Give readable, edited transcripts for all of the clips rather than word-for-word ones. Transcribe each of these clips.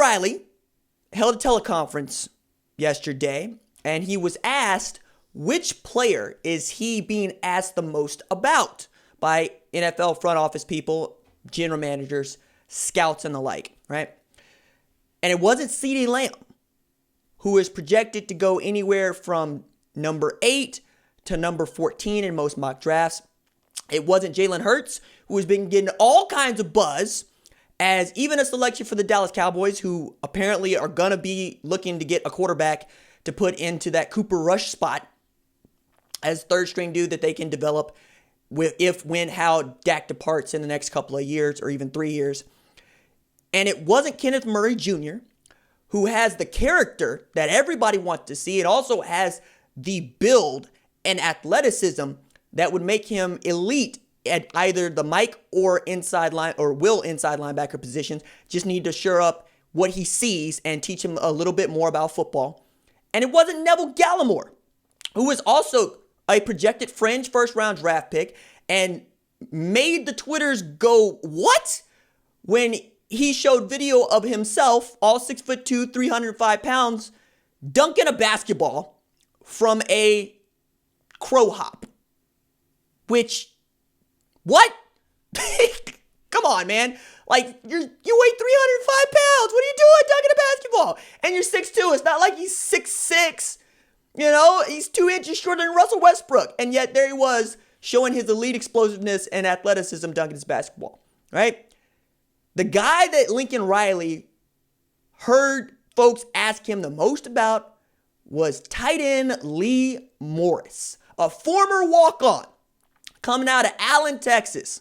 Riley held a teleconference yesterday, and he was asked which player is he being asked the most about by NFL front office people, general managers, scouts, and the like, right? And it wasn't CeeDee Lamb, who is projected to go anywhere from number 8 to number 14 in most mock drafts. It wasn't Jalen Hurts, who has been getting all kinds of buzz as even a selection for the Dallas Cowboys, who apparently are going to be looking to get a quarterback to put into that Cooper Rush spot as third string dude that they can develop with if, when, how Dak departs in the next couple of years or even 3 years. And it wasn't Kenneth Murray Jr., who has the character that everybody wants to see. It also has the build and athleticism that would make him elite at either the Mike or inside line or will inside linebacker positions. Just need to shore up what he sees and teach him a little bit more about football. And it wasn't Neville Gallimore, who was also a projected fringe first-round draft pick and made the Twitters go, what? When he showed video of himself, all 6'2", 305 pounds, dunking a basketball from a crow hop. Which, what? Come on, man. Like, you weigh 305 pounds. What are you doing dunking a basketball? And you're 6'2". It's not like he's 6'6". You know, he's 2 inches shorter than Russell Westbrook. And yet there he was showing his elite explosiveness and athleticism dunking his basketball, right? The guy that Lincoln Riley heard folks ask him the most about was tight end Lee Morris, a former walk-on coming out of Allen, Texas,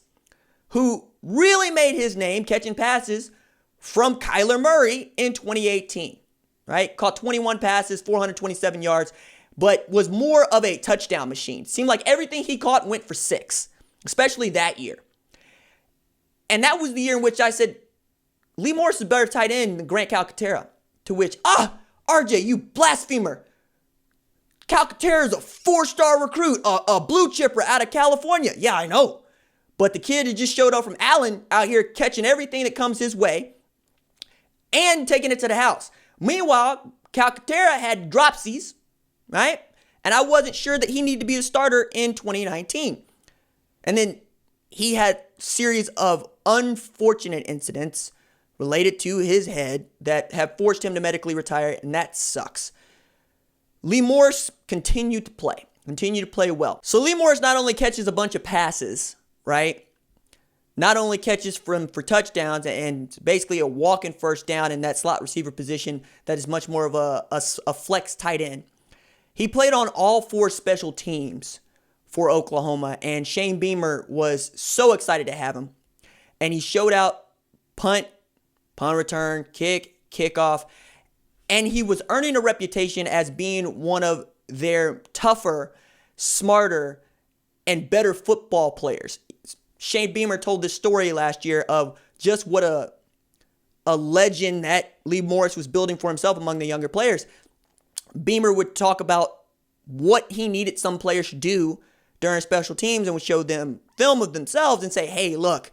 who really made his name catching passes from Kyler Murray in 2018. Right? Caught 21 passes, 427 yards, but was more of a touchdown machine. Seemed like everything he caught went for 6, especially that year. And that was the year in which I said, Lee Morris is a better tight end than Grant Calcaterra. To which, RJ, you blasphemer. Calcaterra is a 4-star recruit, a blue chipper out of California. Yeah, I know. But the kid who just showed up from Allen out here catching everything that comes his way and taking it to the house. Meanwhile, Calcaterra had dropsies, right? And I wasn't sure that he needed to be a starter in 2019. And then he had a series of unfortunate incidents related to his head that have forced him to medically retire, and that sucks. Lee Morris continued to play well. So Lee Morris not only catches a bunch of passes, right? Not only catches for touchdowns and basically a walking first down in that slot receiver position that is much more of a flex tight end. He played on all 4 special teams for Oklahoma, and Shane Beamer was so excited to have him. And he showed out punt return, kick, kickoff, and he was earning a reputation as being one of their tougher, smarter, and better football players. Shane Beamer told this story last year of just what a legend that Lee Morris was building for himself among the younger players. Beamer would talk about what he needed some players to do during special teams and would show them film of themselves and say, hey, look,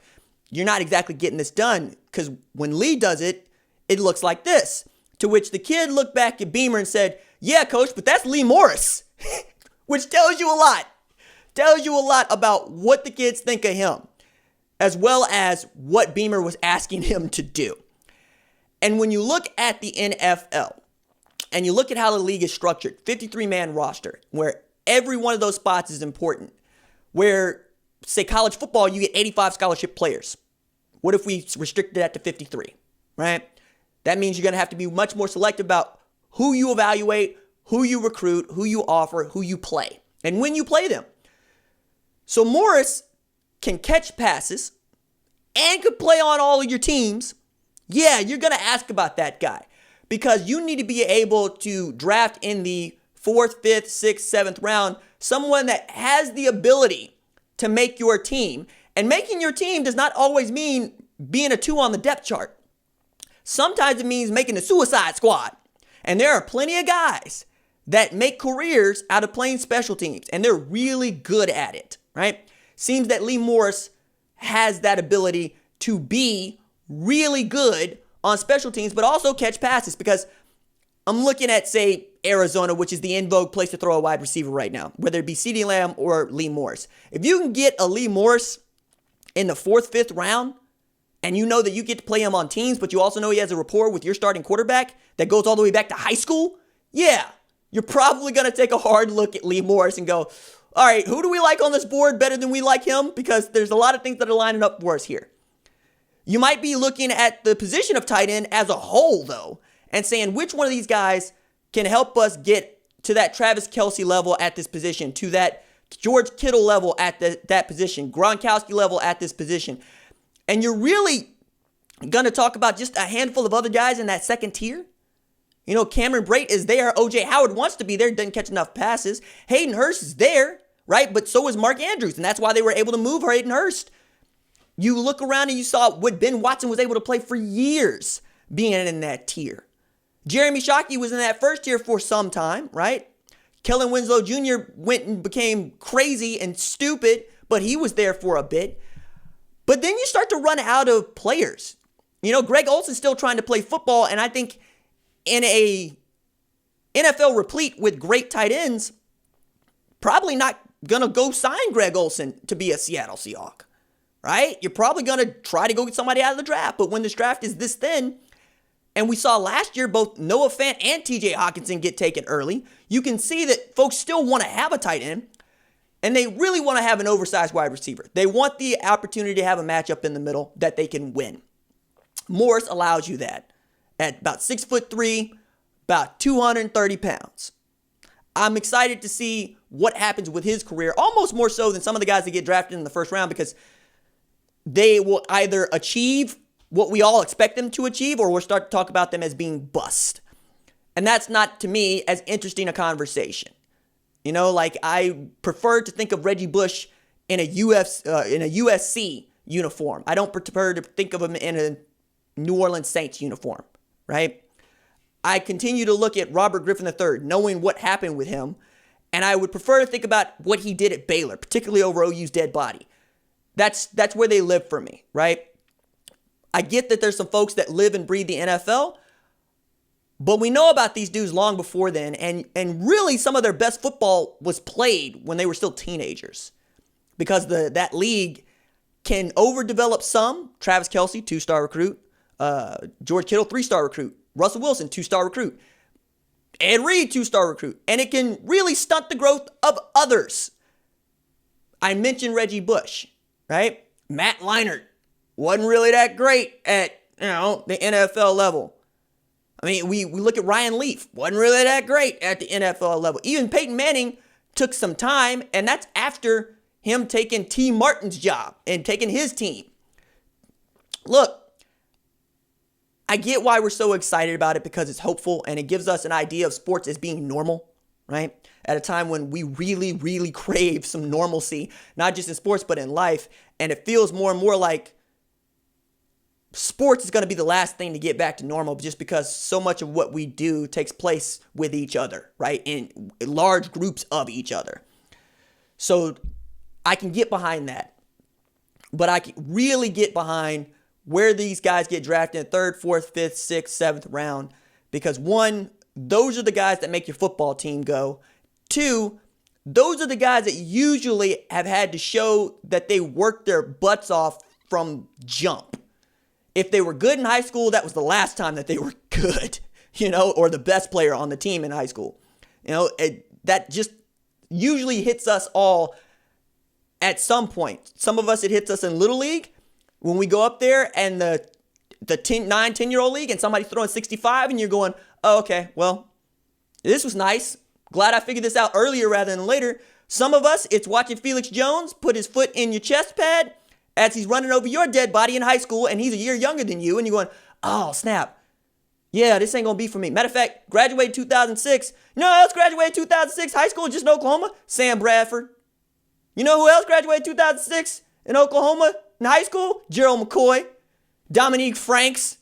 you're not exactly getting this done because when Lee does it, it looks like this. To which the kid looked back at Beamer and said, yeah, coach, but that's Lee Morris, which tells you a lot. Tells you a lot about what the kids think of him, as well as what Beamer was asking him to do. And when you look at the NFL, and you look at how the league is structured, 53-man roster, where every one of those spots is important, where, say, college football, you get 85 scholarship players. What if we restricted that to 53, right? That means you're going to have to be much more selective about who you evaluate, who you recruit, who you offer, who you play, and when you play them. So Morris can catch passes and could play on all of your teams. Yeah, you're going to ask about that guy because you need to be able to draft in the 4th, 5th, 6th, 7th round someone that has the ability to make your team. And making your team does not always mean being a 2 on the depth chart. Sometimes it means making a suicide squad. And there are plenty of guys that make careers out of playing special teams, and they're really good at it, right? Seems that Lee Morris has that ability to be really good on special teams, but also catch passes, because I'm looking at, say, Arizona, which is the in vogue place to throw a wide receiver right now, whether it be CeeDee Lamb or Lee Morris. If you can get a Lee Morris in the 4th, 5th round, and you know that you get to play him on teams, but you also know he has a rapport with your starting quarterback that goes all the way back to high school, yeah, you're probably going to take a hard look at Lee Morris and go, all right, who do we like on this board better than we like him? Because there's a lot of things that are lining up for us here. You might be looking at the position of tight end as a whole, though, and saying which one of these guys can help us get to that Travis Kelce level at this position, to that George Kittle level at that position, Gronkowski level at this position. And you're really going to talk about just a handful of other guys in that second tier? You know, Cameron Brate is there. O.J. Howard wants to be there, doesn't catch enough passes. Hayden Hurst is there, right? But so is Mark Andrews, and that's why they were able to move Hayden Hurst. You look around and you saw what Ben Watson was able to play for years being in that tier. Jeremy Shockey was in that first tier for some time, right? Kellen Winslow Jr. went and became crazy and stupid, but he was there for a bit. But then you start to run out of players. You know, Greg Olsen's still trying to play football, and I think in a NFL replete with great tight ends, probably not going to go sign Greg Olsen to be a Seattle Seahawk, right? You're probably going to try to go get somebody out of the draft. But when this draft is this thin, and we saw last year both Noah Fant and TJ Hawkinson get taken early, you can see that folks still want to have a tight end, and they really want to have an oversized wide receiver. They want the opportunity to have a matchup in the middle that they can win. Morris allows you that at about 6'3", about 230 pounds. I'm excited to see what happens with his career, almost more so than some of the guys that get drafted in the first round, because they will either achieve what we all expect them to achieve, or we'll start to talk about them as being bust. And that's not, to me, as interesting a conversation. You know, like, I prefer to think of Reggie Bush in a USC uniform. I don't prefer to think of him in a New Orleans Saints uniform, right? I continue to look at Robert Griffin III, knowing what happened with him, and I would prefer to think about what he did at Baylor, particularly over OU's dead body. That's where they live for me, right? I get that there's some folks that live and breathe the NFL, but we know about these dudes long before then, and really some of their best football was played when they were still teenagers, because that league can overdevelop some. Travis Kelce, 2-star recruit. George Kittle, 3-star recruit. Russell Wilson, 2-star recruit. Ed Reed, 2-star recruit. And it can really stunt the growth of others. I mentioned Reggie Bush, right? Matt Leinart wasn't really that great at, the NFL level. I mean, we look at Ryan Leaf, wasn't really that great at the NFL level. Even Peyton Manning took some time, and that's after him taking T. Martin's job and taking his team. Look, I get why we're so excited about it, because it's hopeful and it gives us an idea of sports as being normal, right? At a time when we really, really crave some normalcy, not just in sports, but in life. And it feels more and more like sports is going to be the last thing to get back to normal, just because so much of what we do takes place with each other, right? In large groups of each other. So I can get behind that. But I can really get behind where these guys get drafted in 3rd, 4th, 5th, 6th, 7th round. Because 1, those are the guys that make your football team go. 2, those are the guys that usually have had to show that they worked their butts off from jump. If they were good in high school, that was the last time that they were good, or the best player on the team in high school. That just usually hits us all at some point. Some of us, it hits us in Little League when we go up there and the 9-10-year-old league and somebody's throwing 65 and you're going, oh, okay, well, this was nice. Glad I figured this out earlier rather than later. Some of us, it's watching Felix Jones put his foot in your chest pad as he's running over your dead body in high school, and he's a year younger than you, and you're going, oh, snap. Yeah, this ain't going to be for me. Matter of fact, graduated 2006. You know who else graduated 2006? High school just in Oklahoma? Sam Bradford. You know who else graduated 2006 in Oklahoma in high school? Gerald McCoy. Dominique Franks.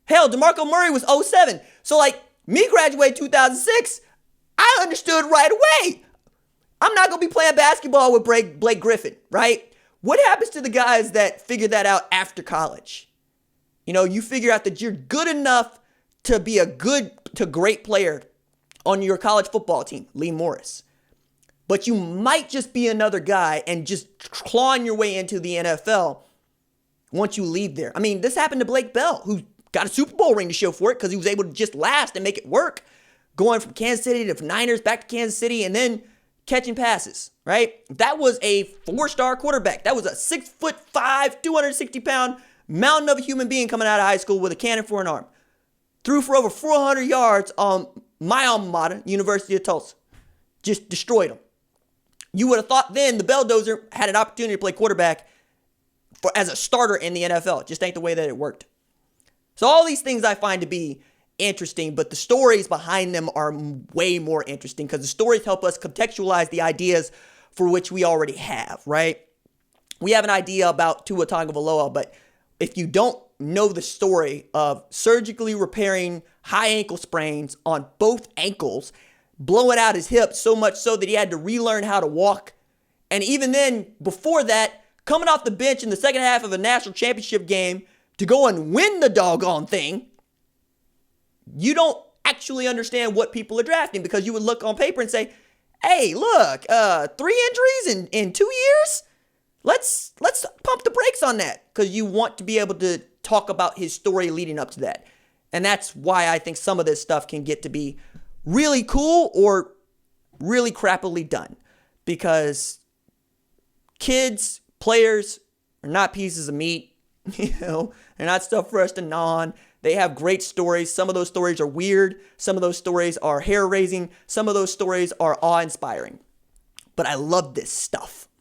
Hell, DeMarco Murray was 07. So, me graduated 2006, I understood right away. I'm not going to be playing basketball with Blake Griffin, right? What happens to the guys that figure that out after college? You figure out that you're good enough to be a good to great player on your college football team, Lee Morris. But you might just be another guy and just clawing your way into the NFL once you leave there. I mean, this happened to Blake Bell, who got a Super Bowl ring to show for it because he was able to just last and make it work. Going from Kansas City to Niners, back to Kansas City, and then catching passes, right? That was a 4-star quarterback. That was a 6'5", 260-pound mountain of a human being coming out of high school with a cannon for an arm. Threw for over 400 yards on my alma mater, University of Tulsa. Just destroyed them. You would have thought then the Belldozer had an opportunity to play quarterback as a starter in the NFL. It just ain't the way that it worked. So all these things I find to be interesting, but the stories behind them are way more interesting because the stories help us contextualize the ideas for which we already have, right? We have an idea about Tua Tagovailoa, but if you don't know the story of surgically repairing high ankle sprains on both ankles, blowing out his hip so much so that he had to relearn how to walk, and even then, before that, coming off the bench in the second half of a national championship game to go and win the doggone thing, you don't actually understand what people are drafting because you would look on paper and say, hey, look, 3 injuries in 2 years? Let's pump the brakes on that because you want to be able to talk about his story leading up to that. And that's why I think some of this stuff can get to be really cool or really crappily done because kids, players are not pieces of meat. They're not stuff for us to gnaw on. They have great stories. Some of those stories are weird. Some of those stories are hair-raising. Some of those stories are awe-inspiring. But I love this stuff.